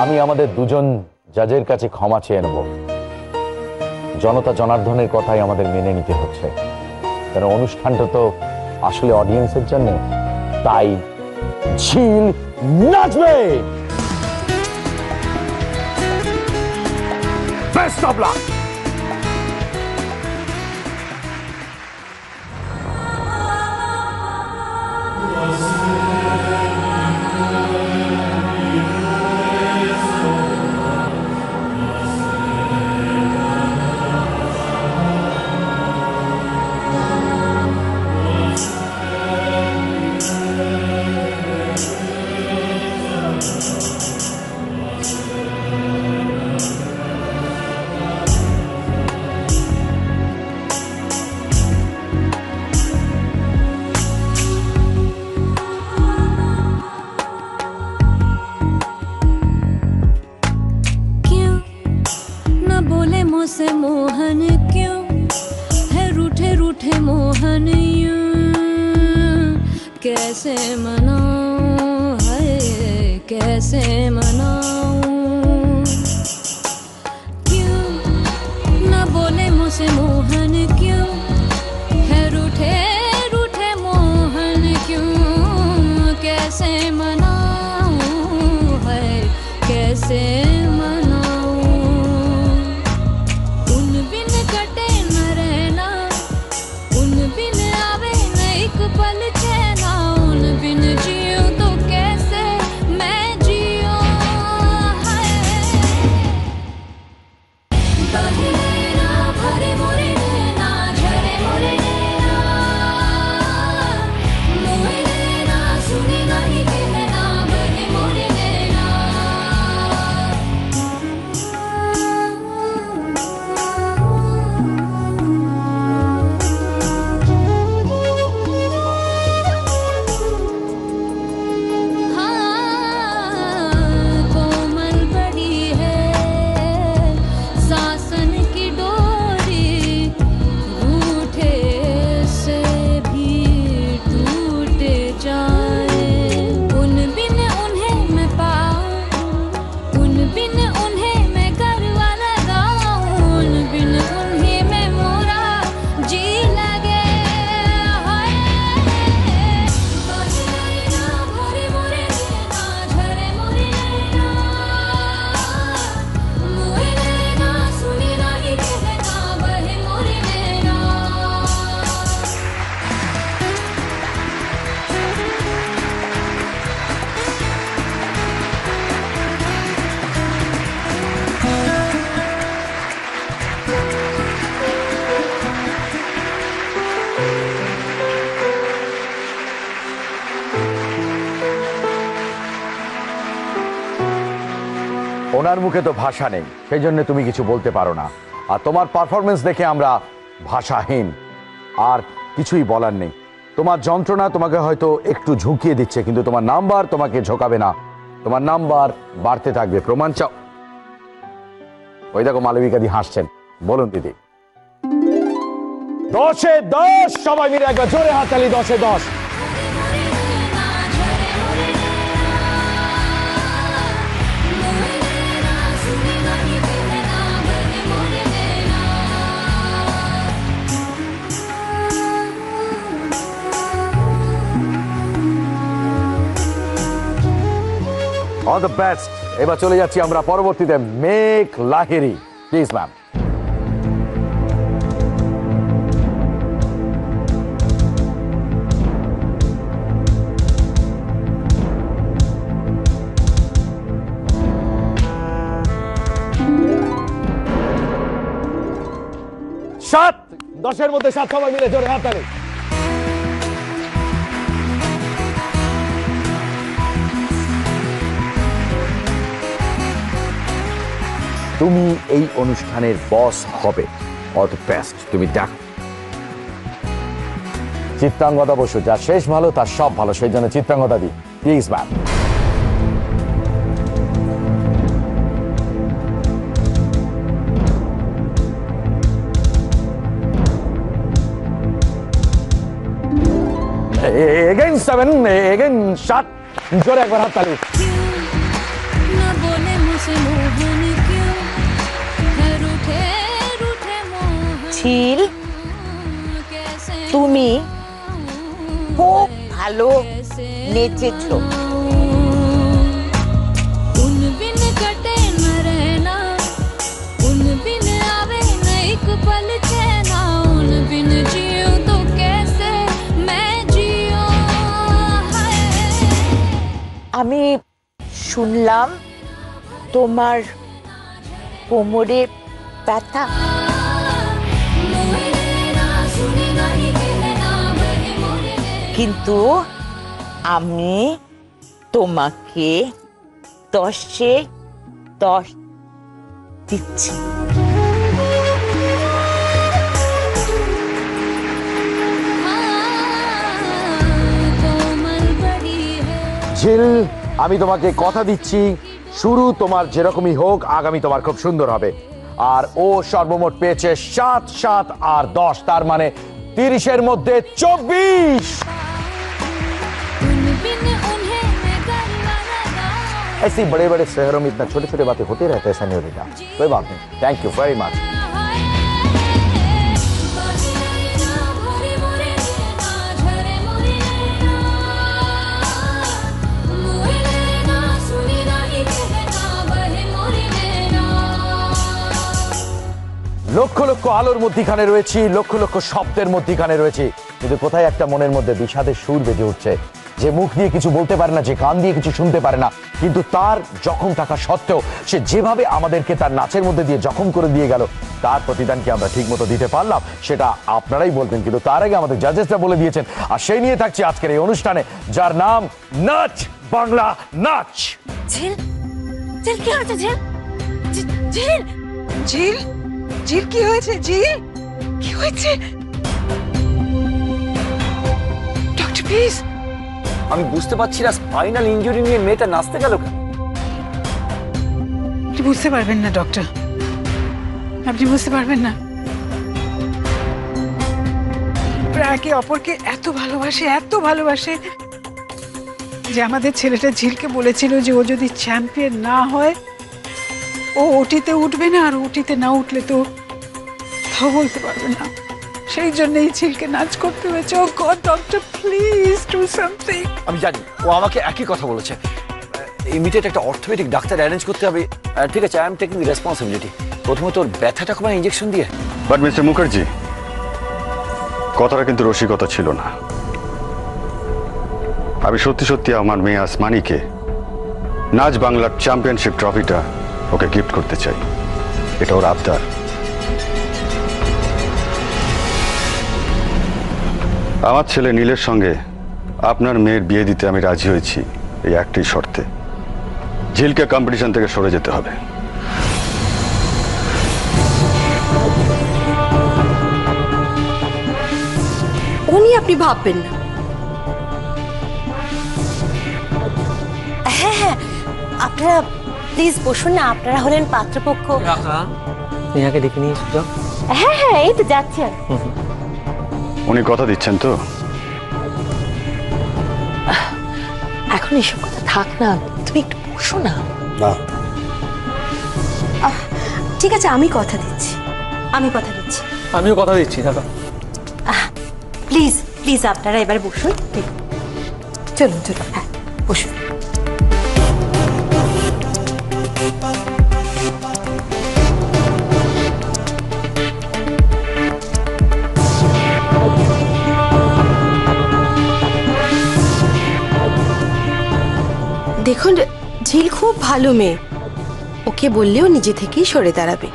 আমি আমাদের দুজন জাজের কাছে ক্ষমা চেয়ে নেব। জনতা জনার্দনের কথাই আমাদের মেনে নিতে হচ্ছে, কারণ অনুষ্ঠানটা তো আসলে অডিয়েন্সের জন্য। তাই ঝিল নাচবে। Best of luck. से मोहन क्यों है रूठे रूठे मोहन यूं कैसे मनाऊं है कैसे मनाऊं क्यों न बोले मुझसे मोहन क्यों है रूठे रूठे मोहन क्यों कैसे मनाऊं है कैसे ওনার মুখে তো ভাষা নেই, সেই জন্য তুমি কিছু বলতে পারো না। আর তোমার পারফরমেন্স দেখে আমরা ভাষাহীন, আর কিছুই বলার নেই। তোমার যন্ত্রণা তোমাকে হয়তো একটু ঝুঁকিয়ে দিচ্ছে, কিন্তু তোমার নাম্বার তোমাকে ঝোঁকাবে না, তোমার নাম্বার বাড়তে থাকবে। প্রমাণ চাও? ওই দেখো মালবিকা দি হাসছেন। বলুন দিদি। 10-এ 10। সবাই মিলে একবার জোরে হাততালি। 10-এ 10। All the best. এবার চলে যাচ্ছি আমরা পরবর্তীতে মেঘ লাহিড়ী। Please ma'am. সাত। 10-এর মধ্যে 7। সবাই মিলে জোরে হাততালি। তুমি এই অনুষ্ঠানের বস হবে। All the best. তুমি ডাক। চিত্রাঙ্গদা বসু, যা শেষ ভালো তার সব ভালো, সেই জন্য চিত্রাঙ্গদা দি প্লিজ ম্যাম। 7 এগেন 7 জোরে একবার হাত তালি। न बोले मुझसे मोहन क्यों है रूठे रूठे मोहन ঝিল कैसे তুমি খুব ভালো নেচেছো। उन बिन कटे न रहना उन बिन आवे न एक पल चैना उन बिन जियो तो कैसे मैं जियो हाय আমি শুনলাম তোমার কোমরে ব্যথা। কিন্তু আমি তোমাকে 10-এ 10 দিচ্ছি। कोमल बड़ी है ঝিল আমি তোমাকে কথা দিচ্ছি, শুরু তোমার যেরকমই হোক আগামী তোমার খুব সুন্দর হবে। আর ও সর্বমোট পেয়েছে 7, 7 আর 10, তার মানে 30-এর মধ্যে 24। उन बिन उन्हें मैं गरबा लगाऊं ऐसी बड़े बड़े शहरों में इतना छोटे छोटे बातें होते रहते हैं सेन्योरिटा। कोई बात नहीं, thank you very much. Lakh lakh আলোর মধ্যিখানে রয়েছি, লক্ষ লক্ষ শব্দের মধ্যিখানে রয়েছি, কিন্তু কোথায় একটা মনের মধ্যে বিষাদের সুর বেজে উঠছে। যে মুখ দিয়ে কিছু বলতে পারে না, যে কান দিয়ে কিছু শুনতে পারে না, কিন্তু তার জখম থাকা সত্ত্বেও সে যেভাবে আমাদেরকে তার নাচের মধ্যে দিয়ে জখম করে দিয়ে গেল, তার প্রতিদান কি আমরা ঠিক মতো দিতে পারলাম সেটা আপনারাই বলবেন। কিন্তু তার আগে আমাদের জাজেসরা বলে দিয়েছেন, আর সেই নিয়ে থাকছে আজকের এই অনুষ্ঠানে, যার নাম নাচ বাংলা নাচ। ঝিল ঝিল কি হয়েছে? ঝিল ঝিল ঝিল ঝিল কি হয়েছে? ঝিল কি হয়েছে? Doctor please. আমি বুঝতে পারছি না স্পাইনাল ইনজুরি নিয়ে মেয়েটা নাচতে গেল কেন। আপনি বুঝতে পারবেন না ডক্টর, আপনি বুঝতে পারবেন না। ওরা একে অপরকে এত ভালোবাসে যে আমাদের ছেলেটা ঝিলকে বলেছিল যে ও যদি চ্যাম্পিয়ন না হয় ও ওটিতে উঠবে না, আর ওটিতে না উঠলে তো তাও বলতে পারবে না। সেই জন্যই ঝিলকে নাচ করতে হয়েছে। Oh god doctor please do something. আমি জানি ও আমাকে একই কথা বলেছে, ইমিডিয়েট একটা অর্থোপেডিক ডাক্তার অ্যারেঞ্জ করতে হবে। ঠিক আছে, আই এম টেকিং রেসপন্সিবিলিটি। প্রথমে তোর ব্যথাটা কমায় ইঞ্জেকশন দিয়ে। বাট মিস্টার মুখার্জি, কথাটা কিন্তু রসিকতা ছিল না। আমি সত্যি সত্যি আমার মেয়ে আসমানিকে নাচ বাংলার চ্যাম্পিয়নশিপ ট্রফিটা ওকে গিফট করতে চাই। এটা ওর আবদার। আমার ছেলে নীলের সঙ্গে আপনার মেয়ের বিয়ে দিতে আমি রাজি হয়েছি এই একটি শর্তে, ঝিলকে কম্পিটিশন থেকে সরে যেতে হবে। ও নিয়ে আপনি ভাববেন না। হ্যাঁ হ্যাঁ, আপনারা প্লিজ বসুন না, আপনারা হলেন পাত্রপক্ষ। নেহাকে ডেকে নিয়ে এসো। হ্যাঁ হ্যাঁ, এই তো যাচ্ছি আমি। উনি কথা দিচ্ছেন তো? এখন এসব কথা থাক না, তুমি একটু বসো না। ঠিক আছে, আমি কথা দিচ্ছি। আমিও কথা দিচ্ছি দাদা। প্লিজ প্লিজ আপনারা এবার বসুন। চলুন হ্যাঁ বসুন। দেখুন, ঝিল খুব ভালো মেয়ে, ওকে বললেও নিজে থেকেই সরে দাঁড়াবে।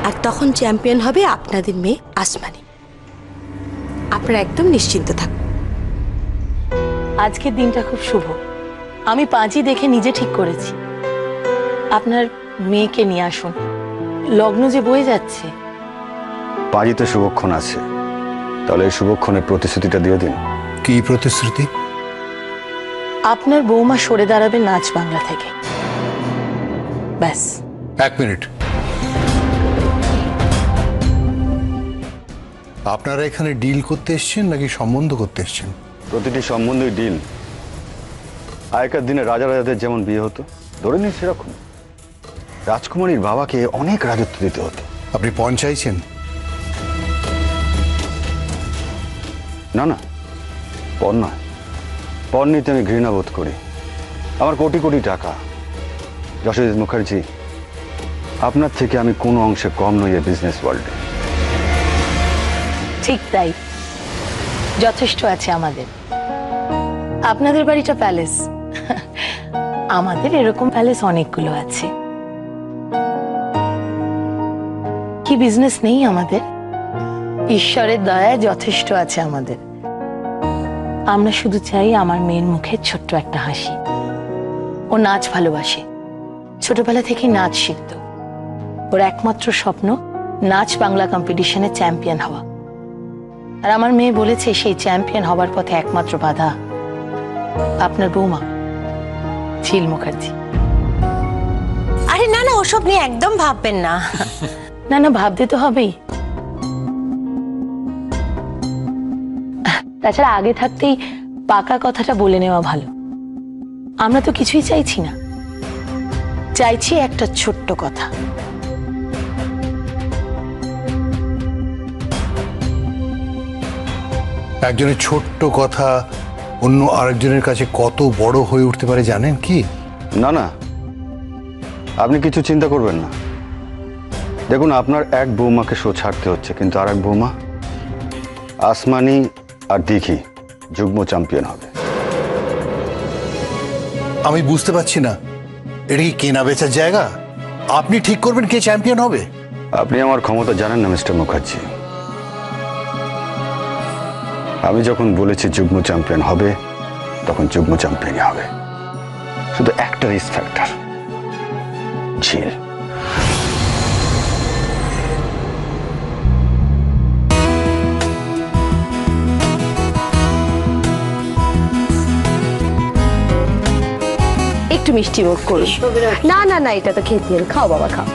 আর তখন চ্যাম্পিয়ন হবে আপনাদের মেয়ে আসমানি। আপনারা একদম নিশ্চিন্ত থাকুন। আজকের দিনটা খুব শুভ। আমি পাঁচই দেখে নিজে ঠিক করেছি আপনার মেয়েকে নিয়ে আসুন। লগ্ন যে বয়ে যাচ্ছে। পাঁজিতে শুভক্ষণ আছে, তাহলে এই শুভক্ষণের প্রতিশ্রুতিটা দিয়ে দিন। কি প্রতিশ্রুতি? আপনার বৌমা সরে দাঁড়াবে নাচ বাংলা থেকে, ব্যাস। এক মিনিট, আপনারা এখানে ডিল করতে এসেছেন নাকি সম্বন্ধ করতে এসেছেন? প্রতিটি সম্বন্ধই ডিল। আগেকার দিনে রাজা রাজাদের যেমন বিয়ে হতো, ধরে নিন সেরকম। রাজকুমারীর বাবাকে অনেক রাজত্ব দিতে হতো। আপনি পণ চাইছেন? না না, পণ নয়। পণ নিতে আমি ঘৃণা বোধ করি। আমার কোটি কোটি টাকা। যশোজিৎ মুখার্জি, আপনার থেকে আমি কোনো অংশে কম নই এই বিজনেস ওয়ার্ল্ডে। ঠিক তাই, যথেষ্ট আছে আমাদের। আপনাদের বাড়িটা প্যালেস, আমাদের এরকম প্যালেস অনেকগুলো আছে। কি বিজনেস নেই আমাদের? ঈশ্বরের দয়ায় যথেষ্ট আছে আমাদের। আমরা শুধু চাই আমার মেয়ের মুখে ছোট্ট একটা হাসি। ও নাচ ভালোবাসে, ছোটবেলা থেকে নাচ শিখত। ওর একমাত্র স্বপ্ন নাচ বাংলা কম্পিটিশনে চ্যাম্পিয়ন হওয়া। আর আমার মেয়ে বলেছে সেই চ্যাম্পিয়ন হবার পথে একমাত্র বাধা আপনার বৌমা ঝিল মুখার্জি। আরে না না, ওসব নিয়ে একদম ভাববেন না। না না, ভাবতে তো হবেই। তাছাড়া আগে থাকতেই পাকা কথাটা বলে নেওয়া ভালো। আমরা তো কিছুই চাইছি না, চাইছি একটা ছোট্ট কথা। একজনের ছোট্ট কথা অন্য আরেকজনের কাছে কত বড় হয়ে উঠতে পারে জানেন কি? না না, আপনি কিছু চিন্তা করবেন না। দেখুন, আপনার এক বৌমাকে শো ছাড়তে হচ্ছে, কিন্তু আর এক বৌমা আসমানি আর দিঘি যুগ্ম চ্যাম্পিয়ন হবে। আমি বুঝতে পারছি না, এটা কি কেনা বেচার জায়গা? আপনি ঠিক করবেন কে চ্যাম্পিয়ন হবে? আপনি আমার ক্ষমতা জানেন না মিস্টার মুখার্জি। আমি যখন বলেছি যুগ্ম চ্যাম্পিয়ন হবে, তখন যুগ্ম চ্যাম্পিয়নই হবে। শুধু একটা রিস্ক ফ্যাক্টর, ঝিল। একটু মিষ্টি মুখ করুন। না না না, এটা তো খেতে হবে। খাও বাবা, খাও।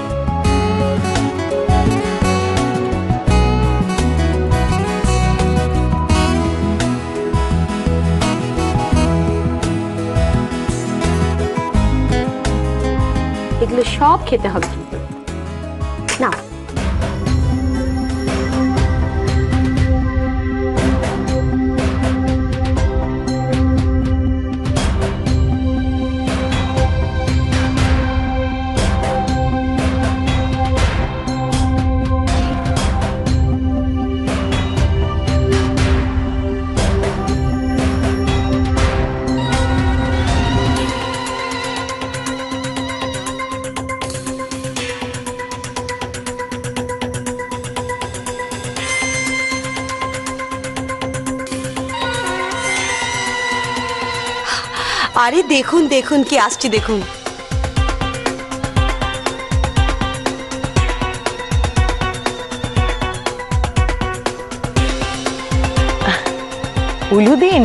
এগুলো সব খেতে হবে কিন্তু। না, আরে দেখুন দেখুন কি আসছে, দেখুন। উলুদিন,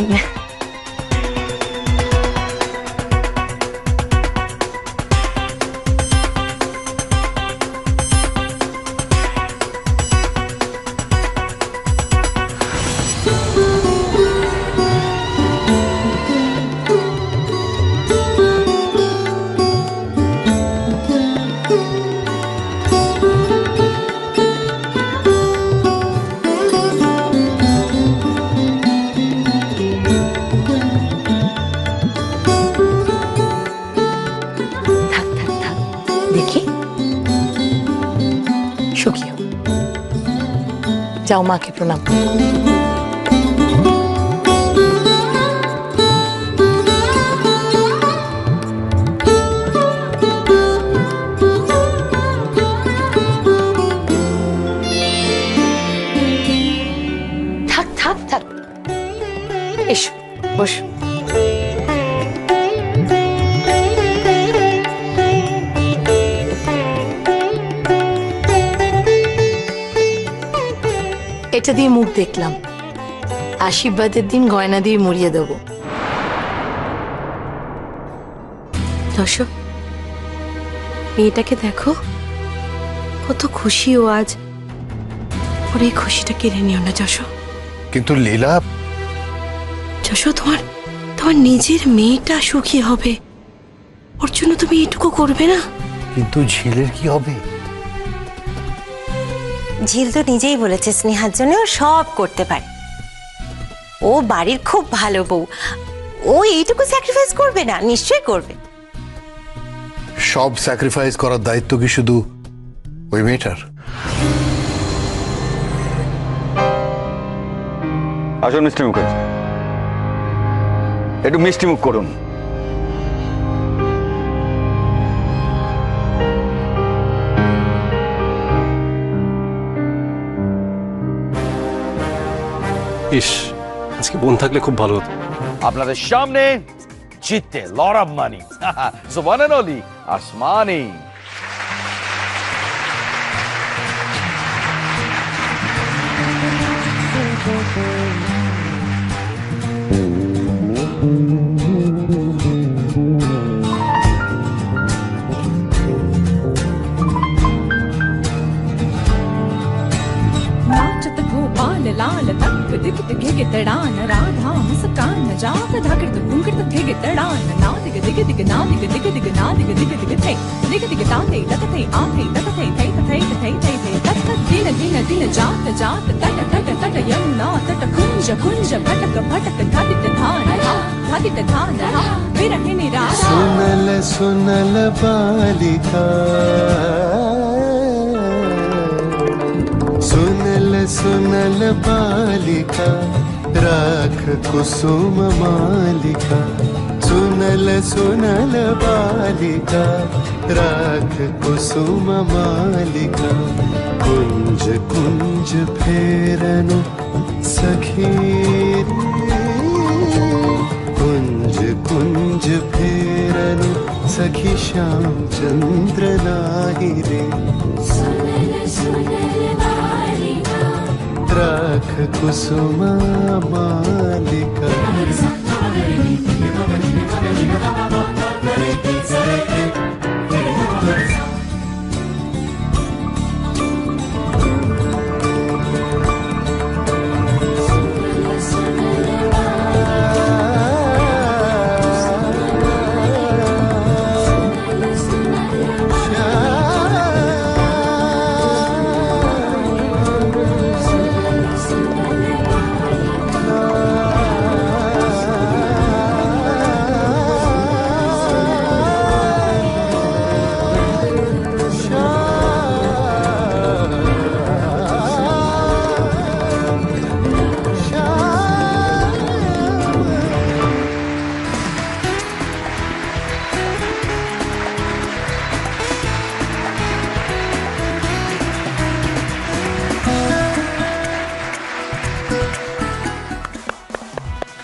দেখি সুখিও। যাও, মাকে প্রণাম। থাক থাক থাক, এসো বসো। এটা দিয়ে মুখ দেখলাম, আশীর্বাদের দিন গয়না দিয়ে মুড়িয়ে দেবো। দর্শক, মেয়েটাকে দেখো, কত খুশি ও আজ। ওর এই খুশিটা কেড়ে নিও না যশো। কিন্তু লীলা, যশো, তোমার তোমার নিজের মেয়েটা সুখী হবে, ওর জন্য তুমি এইটুকু করবে না? কিন্তু ঝিলের কি হবে? ঝিল তো নিজেই বলেছে স্নেহার জন্য ও সব করতে পারে। ও বাড়ির খুব ভালো বউ, ও এইটুকু স্যাক্রিফাইস করবে না? নিশ্চয়ই করবে। সব স্যাক্রিফাইস করার দায়িত্ব কি শুধু ওই মেয়েটার? আসুন মিস্টার মুখার্জি, একটু মিষ্টি মুখ করুন। ইস, আজকে বোন থাকলে খুব ভালো হতো। আপনাদের সামনে জিততে lot of money, so one and only Asmani. नाचत गोपाल लाल तक दिखत घे तड़ान राधा मुस्कान जात धाकड़ घुंगट थे तड़ान ना दिग दिग दिग ना दिग दिग दिग ना दिग दिग दिग थे दिग दिग ताते लकते आते लकते थे थे थे थे थे तत दिन दिन दिन जात जात तट तट तट यमुना तट कुंज कुंज भटक भटक धादित धान धादित धान विरह निराशा सुनल सुनल बालिका, सुनल सुनल बालिका, राख कुसुम मालिका। सुनल सुनल बालिका, राख कुसुम मालिका। कुंज कुंज फेरनु सखी रे, कुंज कुंज फेरनु सखी श्याम चंद्र नाही रे। राख कुसुम मालिका।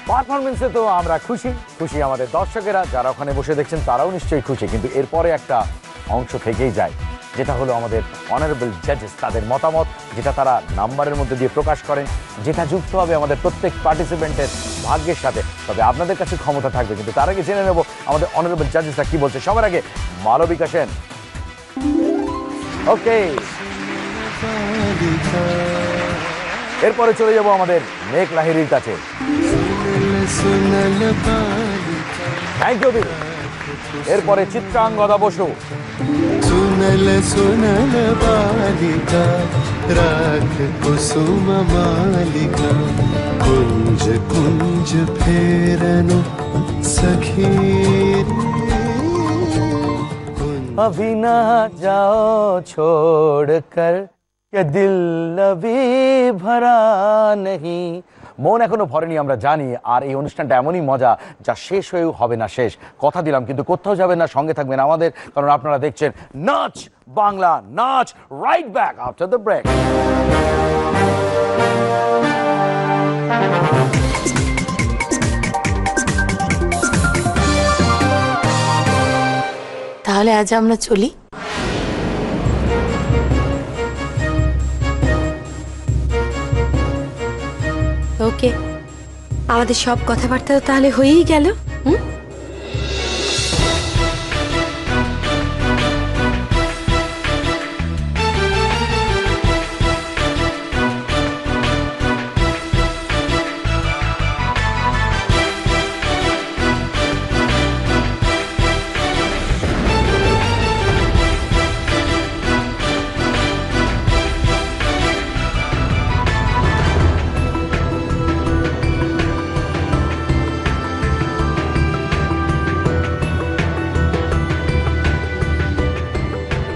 পারফরমেন্সে তো আমরা খুশি, খুশি আমাদের দর্শকেরা যারা ওখানে বসে দেখছেন তারাও নিশ্চয়ই খুশি, কিন্তু এরপরে একটা অংশ থেকেই যায়, যেটা হলো আমাদের অনারেবল জাজেস, তাদের মতামত যেটা তারা নাম্বারের মধ্যে দিয়ে প্রকাশ করেন, যেটা যুক্ত হবে আমাদের প্রত্যেক পার্টিসিপেন্টের ভাগ্যের সাথে। তবে আপনাদের কাছে ক্ষমতা থাকবে, কিন্তু তার আগে জেনে নেব আমাদের অনারেবল জাজেসরা কি বলছে। সবার আগে মালবিকা সেন। ওকে, এরপরে চলে যাব আমাদের মেঘ লাহিড়ির কাছে। থ্যাংক ইউ দিদি। এরপরে চিত্রাঙ্গদা বসু। सुनल सुनल बालिका, राख कुसुम मालिका। कुंज कुंज फेरनु सखी रे। अभी ना जाओ छोड़कर, ये दिल अभी भरा नहीं। মন এখনো ভরেনি আমরা জানি, আর এই অনুষ্ঠানটা এমনই মজা যা শেষ হয়েও হবে না শেষ। কথা দিলাম, কিন্তু কোথাও যাবেন না, সঙ্গে থাকবেন আমাদের, কারণ আপনারা দেখছেন নাচ বাংলা, নাচ right back after the break. তাহলে আজ আমরা চলি। ওকে, আমাদের সব কথাবার্তা তো তাহলে হয়েই গেল।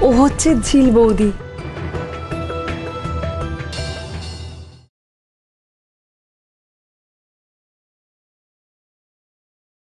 ও হচ্ছে ঝিল বৌদি।